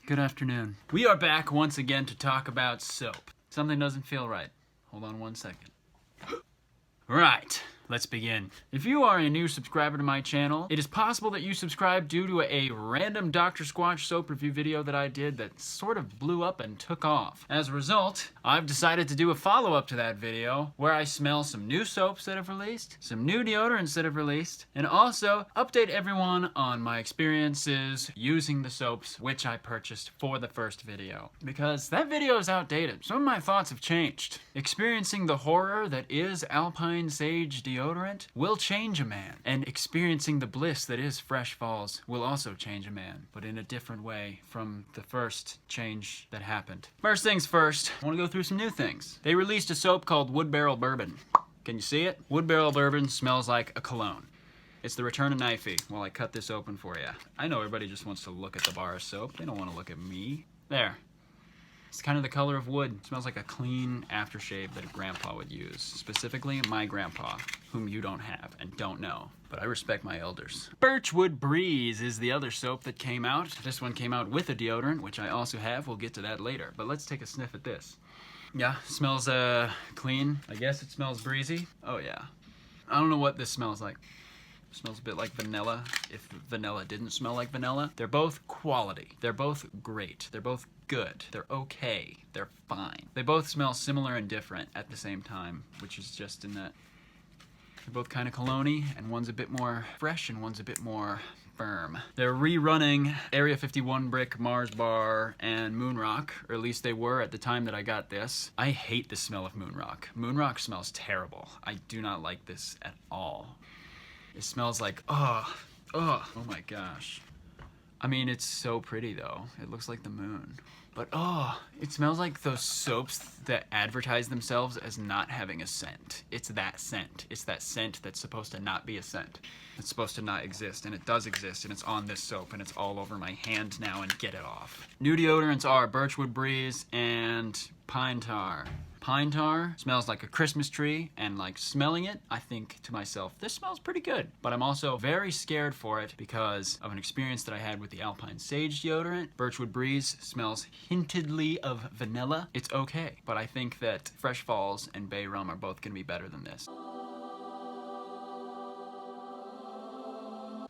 Good afternoon. We are back once again to talk about soap. Something doesn't feel right. Hold on 1 second. Right, let's begin. If you are a new subscriber to my channel, it is possible that you subscribed due to a random Dr. Squatch Soap review video that I did that sort of blew up and took off. As a result, I've decided to do a follow-up to that video where I smell some new soaps that have released, some new deodorants that have released, and also update everyone on my experiences using the soaps which I purchased for the first video. Because that video is outdated. Some of my thoughts have changed. Experiencing the horror that is Alpine Sage deodorant will change a man, and experiencing the bliss that is Fresh Falls will also change a man, but in a different way from the first change that happened. First things first, I want to go through some new things. They released a soap called Wood Barrel Bourbon. Can you see it? Wood Barrel Bourbon smells like a cologne. It's the return of knifey. While I cut this open for you. I know everybody just wants to look at the bar of soap. They don't want to look at me. There. It's kind of the color of wood. It smells like a clean aftershave that a grandpa would use. Specifically, my grandpa, whom you don't have and don't know. But I respect my elders. Birchwood Breeze is the other soap that came out. This one came out with a deodorant, which I also have. We'll get to that later. But let's take a sniff at this. Yeah, smells clean. I guess it smells breezy. Oh yeah. I don't know what this smells like. It smells a bit like vanilla, if vanilla didn't smell like vanilla. They're both quality. They're both great. They're both good. They're okay. They're fine. They both smell similar and different at the same time, which is just in that they're both kind of cologne-y, and one's a bit more fresh and one's a bit more firm. They're rerunning Area 51 Brick, Mars Bar, and Moonrock, or at least they were at the time that I got this. I hate the smell of Moonrock. Moonrock smells terrible. I do not like this at all. It smells like, oh my gosh. I mean, it's so pretty though. It looks like the moon. But it smells like those soaps that advertise themselves as not having a scent. It's that scent. It's that scent that's supposed to not be a scent. It's supposed to not exist, and it does exist, and it's on this soap, and it's all over my hand now, and get it off. New deodorants are Birchwood Breeze and Pine Tar. Pine tar smells like a Christmas tree, and like smelling it, I think to myself, this smells pretty good. But I'm also very scared for it because of an experience that I had with the Alpine Sage deodorant. Birchwood Breeze smells hintedly of vanilla. It's okay, but I think that Fresh Falls and Bay Rum are both gonna be better than this.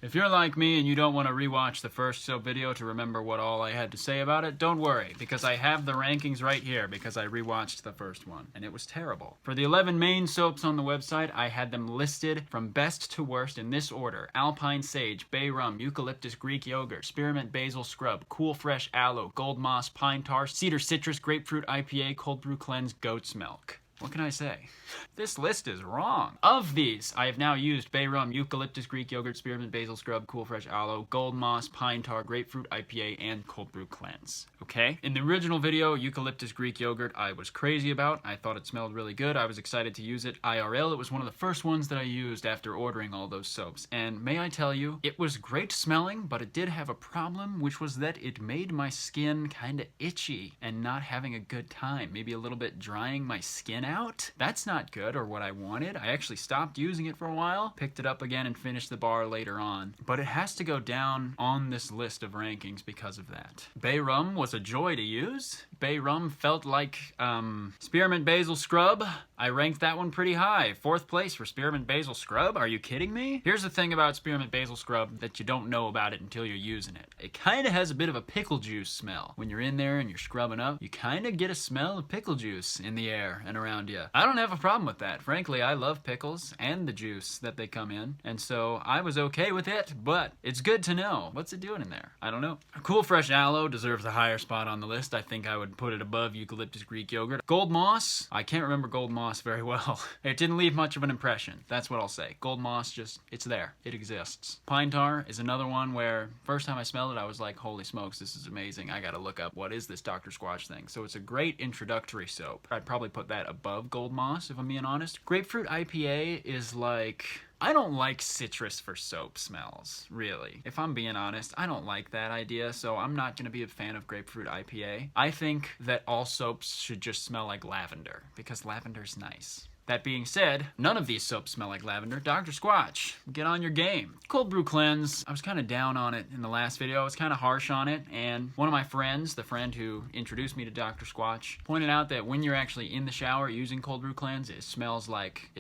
If you're like me and you don't want to rewatch the first soap video to remember what all I had to say about it, don't worry, because I have the rankings right here because I rewatched the first one, and it was terrible. For the 11 main soaps on the website, I had them listed from best to worst in this order: Alpine Sage, Bay Rum, Eucalyptus Greek Yogurt, Spearmint Basil Scrub, Cool Fresh Aloe, Gold Moss, Pine Tar, Cedar Citrus, Grapefruit IPA, Cold Brew Cleanse, Goat's Milk. What can I say? This list is wrong. Of these, I have now used Bay Rum, Eucalyptus Greek Yogurt, Spearmint Basil Scrub, Cool Fresh Aloe, Gold Moss, Pine Tar, Grapefruit IPA, and Cold Brew Cleanse. Okay? In the original video, Eucalyptus Greek Yogurt, I was crazy about. I thought it smelled really good. I was excited to use it IRL. It was one of the first ones that I used after ordering all those soaps. And may I tell you, it was great smelling, but it did have a problem, which was that it made my skin kind of itchy and not having a good time. Maybe a little bit drying my skin out. That's not good or what I wanted. I actually stopped using it for a while, picked it up again and finished the bar later on. But it has to go down on this list of rankings because of that. Bay Rum was a joy to use. Bay Rum felt like Spearmint Basil Scrub. I ranked that one pretty high. 4th place for Spearmint Basil Scrub? Are you kidding me? Here's the thing about Spearmint Basil Scrub that you don't know about it until you're using it. It kind of has a bit of a pickle juice smell. When you're in there and you're scrubbing up, you kind of get a smell of pickle juice in the air and around you. I don't have a problem with that. Frankly, I love pickles and the juice that they come in, and so I was okay with it, but it's good to know. What's it doing in there? I don't know. Cool Fresh Aloe deserves a higher spot on the list. I think I would put it above Eucalyptus Greek Yogurt. Gold Moss, I can't remember Gold Moss very well. It didn't leave much of an impression. That's what I'll say. Gold Moss just, it's there. It exists. Pine Tar is another one where first time I smelled it, I was like, holy smokes, this is amazing. I gotta look up what is this Dr. Squatch thing. So it's a great introductory soap. I'd probably put that above Gold Moss if I'm being honest. Grapefruit IPA is like, I don't like citrus for soap smells, really. If I'm being honest, I don't like that idea, so I'm not gonna be a fan of Grapefruit IPA. I think that all soaps should just smell like lavender, because lavender's nice. That being said, none of these soaps smell like lavender. Dr. Squatch, get on your game. Cold Brew Cleanse, I was kind of down on it in the last video. I was kind of harsh on it, and one of my friends, the friend who introduced me to Dr. Squatch, pointed out that when you're actually in the shower using Cold Brew Cleanse, it smells like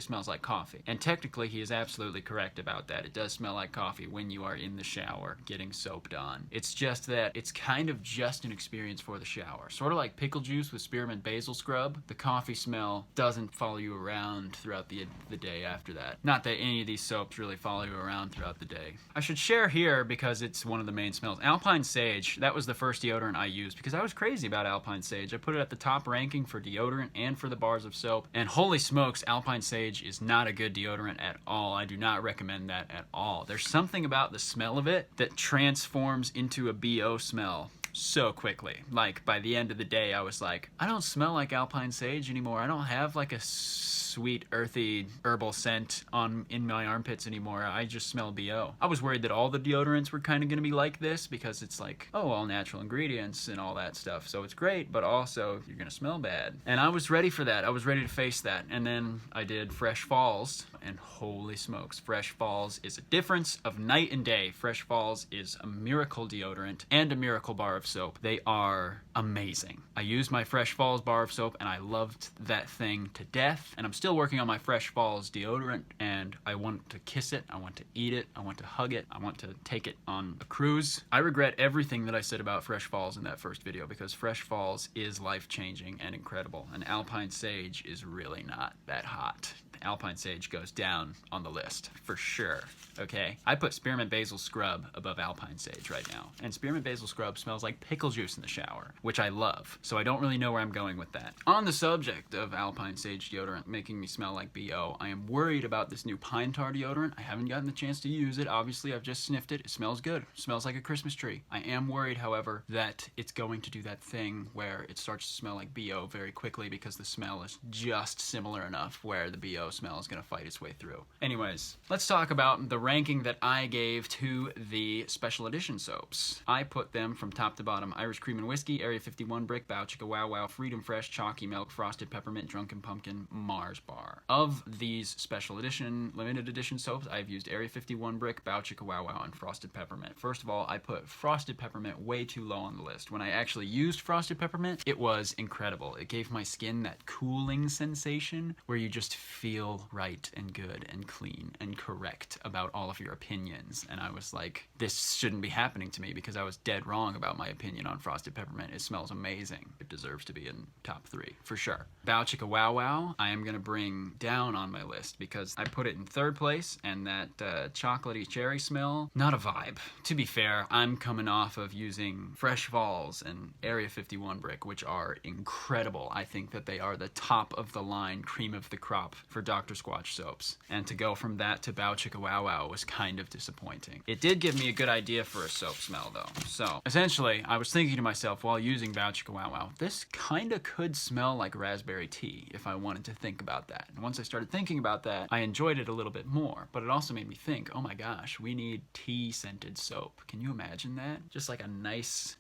coffee. And technically, he is absolutely correct about that. It does smell like coffee when you are in the shower getting soaped on. It's just that it's kind of just an experience for the shower. Sort of like pickle juice with Spearmint Basil scrub. The coffee smell doesn't follow you around throughout the day after that. Not that any of these soaps really follow you around throughout the day. I should share here because it's one of the main smells. Alpine Sage, that was the first deodorant I used because I was crazy about Alpine Sage. I put it at the top ranking for deodorant and for the bars of soap. And holy smokes, Alpine Sage is not a good deodorant at all. I do not recommend that at all. There's something about the smell of it that transforms into a BO smell so quickly. Like, by the end of the day, I was like, I don't smell like Alpine Sage anymore. I don't have like a sweet, earthy, herbal scent in my armpits anymore. I just smell BO. I was worried that all the deodorants were kind of going to be like this because it's like, oh, all natural ingredients and all that stuff. So it's great, but also you're going to smell bad. And I was ready for that. I was ready to face that. And then I did Fresh Falls, and holy smokes, Fresh Falls is a difference of night and day. Fresh Falls is a miracle deodorant and a miracle bar of soap. They are amazing. I used my Fresh Falls bar of soap and I loved that thing to death. And I'm still working on my Fresh Falls deodorant, and I want to kiss it, I want to eat it, I want to hug it, I want to take it on a cruise. I regret everything that I said about Fresh Falls in that first video because Fresh Falls is life-changing and incredible, and Alpine Sage is really not that hot. Alpine Sage goes down on the list for sure. Okay, I put Spearmint Basil Scrub above Alpine Sage right now, and Spearmint Basil Scrub smells like pickle juice in the shower, which I love, so I don't really know where I'm going with that. On the subject of Alpine Sage deodorant making me smell like BO, I am worried about this new pine tar deodorant. I haven't gotten the chance to use it. Obviously, I've just sniffed it. It smells good. It smells like a Christmas tree. I am worried, however, that it's going to do that thing where it starts to smell like BO very quickly because the smell is just similar enough where the BO smell is going to fight its way through. Anyways, let's talk about the ranking that I gave to the special edition soaps. I put them from top to bottom: Irish Cream and Whiskey, Area 51 Brick, Bow Chicka Wow Wow, Freedom Fresh, Chalky Milk, Frosted Peppermint, Drunken Pumpkin, Mars Bar. Of these special edition, limited edition soaps, I've used Area 51 Brick, Bow Chicka Wow Wow, and Frosted Peppermint. First of all, I put Frosted Peppermint way too low on the list. When I actually used Frosted Peppermint, it was incredible. It gave my skin that cooling sensation where you just feel right and good and clean and correct about all of your opinions. And I was like, this shouldn't be happening to me because I was dead wrong about my opinion on Frosted Peppermint. It smells amazing. It deserves to be in top 3 for sure. Bow Chicka Wow Wow, I am gonna bring down on my list because I put it in 3rd place, and that chocolatey cherry smell, not a vibe. To be fair, I'm coming off of using Fresh Falls and Area 51 Brick, which are incredible. I think that they are the top of the line cream of the crop for Dr. Squatch soaps. And to go from that to Bow Chicka Wow Wow was kind of disappointing. It did give me a good idea for a soap smell though. So essentially, I was thinking to myself while using Bow Chicka Wow Wow, this kinda could smell like raspberry tea if I wanted to think about that. And once I started thinking about that, I enjoyed it a little bit more, but it also made me think, oh my gosh, we need tea scented soap. Can you imagine that? Just like a nice...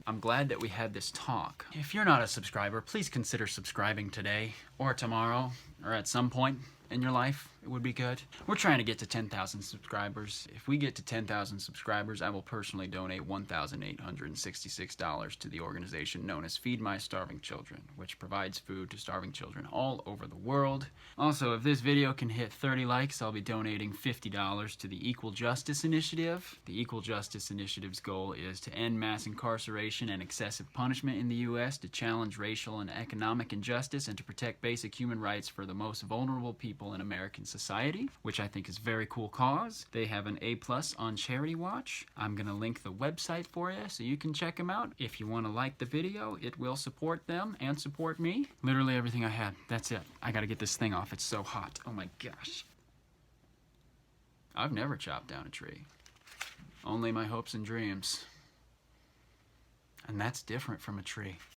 I'm glad that we had this talk. If you're not a subscriber, please consider subscribing today or tomorrow or at some point in your life. It would be good. We're trying to get to 10,000 subscribers. If we get to 10,000 subscribers, I will personally donate $1,866 to the organization known as Feed My Starving Children, which provides food to starving children all over the world. Also, if this video can hit 30 likes, I'll be donating $50 to the Equal Justice Initiative. The Equal Justice Initiative's goal is to end mass incarceration and excessive punishment in the U.S., to challenge racial and economic injustice, and to protect basic human rights for the most vulnerable people in American society, which I think is a very cool cause. They have an A+ on Charity Watch. I'm gonna link the website for you so you can check them out. If you want to like the video, it will support them and support me. Literally everything I had. That's it. I gotta get this thing off. It's so hot. Oh my gosh. I've never chopped down a tree. Only my hopes and dreams. And that's different from a tree.